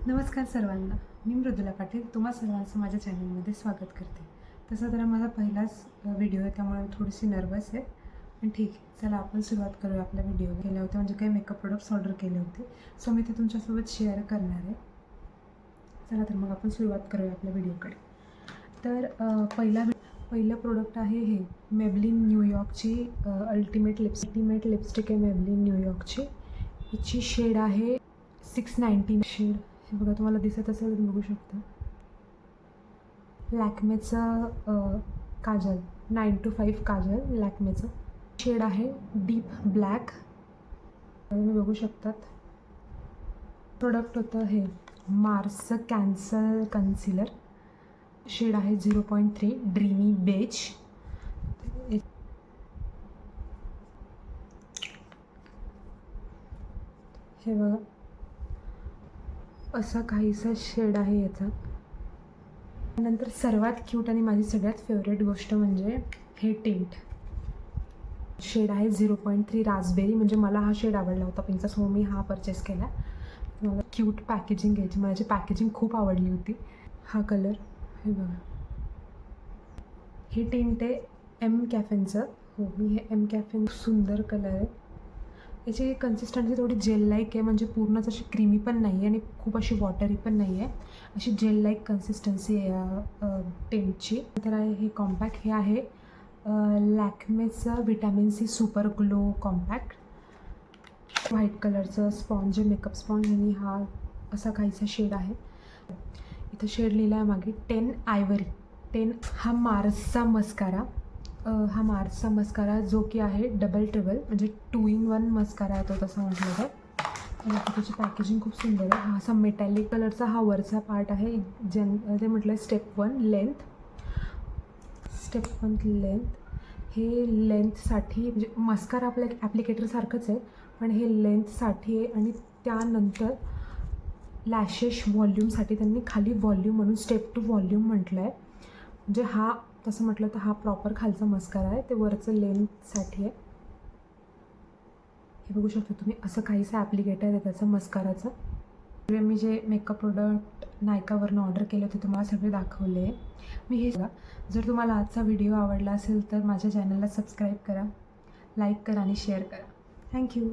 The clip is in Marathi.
नमस्कार सर्वांना. मी मृदुला पाटील तुम्हा सर्वांचं माझ्या चॅनलमध्ये स्वागत करते. तसा तर माझा पहिलाच व्हिडिओ आहे, त्यामुळे मी थोडीशी नर्वस आहे, पण ठीक आहे. चला आपण सुरुवात करूया. आपल्या व्हिडिओ केले होते म्हणजे काही मेकअप प्रोडक्ट्स ऑर्डर केले होते, सो मी ते तुमच्यासोबत शेअर करणार आहे. चला तर मग आपण सुरुवात करूया आपल्या व्हिडिओकडे. तर पहिलं प्रोडक्ट आहे हे मेबलिन न्यूयॉर्कची अल्टिमेट लिपस्टिक आहे. मेबलिन न्यूयॉर्कची हिची शेड आहे 619 शेड. हे बघा, तुम्हाला दिसत असेल तुम्ही बघू शकता. लॅक्मेचं काजल 9 to 5 काजल लॅक्मेचं शेड आहे डीप ब्लॅक. तुम्ही बघू शकतात. प्रोडक्ट होतं हे मार्सचं कॅन्सर कन्सिलर. शेड आहे 0.3 ड्रीमी बेज. हे बघा, असा काहीसा शेड आहे याचा. नंतर सर्वात क्यूट आणि माझी सगळ्यात फेवरेट गोष्ट म्हणजे हे टिंट. शेड आहे 0.3 रास्बेरी. म्हणजे मला हा शेड आवडला होता पिंकचा, सो मी हा परचेस केला. मला क्यूट पॅकेजिंग घ्यायची, मला याची पॅकेजिंग खूप आवडली होती. हा कलर हे बघा, हे टिंट आहे एम कॅफेनचं. हो, मी हे एम कॅफेन सुंदर कलर आहे. याची कन्सिस्टन्सी थोडी जेल लाईक आहे, म्हणजे पूर्णच अशी क्रीमी पण नाही आहे आणि खूप अशी वॉटरी पण नाही आहे. अशी जेल लाईक कन्सिस्टन्सी आहे या टिंटची. नंतर आहे हे कॉम्पॅक्ट. हे आहे लॅक्मेचं vitamin C super glow compact. White कलरचं स्पॉन्ज आहे, मेकअप स्पॉन्ज. आणि हा असा काहीसा शेड आहे. इथं शेड लिहिला आहे मागे 10 आयव्हरी. 10 हा मार्सचा मस्कारा जो की आहे डबल ट्रिबल, म्हणजे 2 in 1 मस्कारा आहे तो, तसं म्हटलं तर. आणि त्याची पॅकेजिंग खूप सुंदर आहे. हा असा मेटॅलिक कलरचा हा वरचा पार्ट आहे. ते म्हटलं स्टेप 1 लेंथ. हे लेंथसाठी म्हणजे मस्कारा आपल्या ॲप्लिकेटरसारखंच आहे, पण हे लेंथसाठी आहे. आणि त्यानंतर लॅशेस व्हॉल्यूमसाठी त्यांनी खाली व्हॉल्यूम म्हणून स्टेप 2 व्हॉल्यूम म्हटलं आहे. म्हणजे हा तसं म्हटलं तर हा प्रॉपर खालचा मस्कारा आहे, ते वरचं लेंथसाठी आहे. हे बघू शकता तुम्ही, असं काहीसं ॲप्लिकेटर आहे त्याचं मस्काराचं. मी जे मेकअप प्रोडक्ट नायकावरनं ऑर्डर केले होते तुम्हाला सगळे दाखवले. मी हे जर तुम्हाला आजचा व्हिडिओ आवडला असेल तर माझ्या चॅनलला सबस्क्राईब करा, लाईक करा आणि शेअर करा. थँक्यू.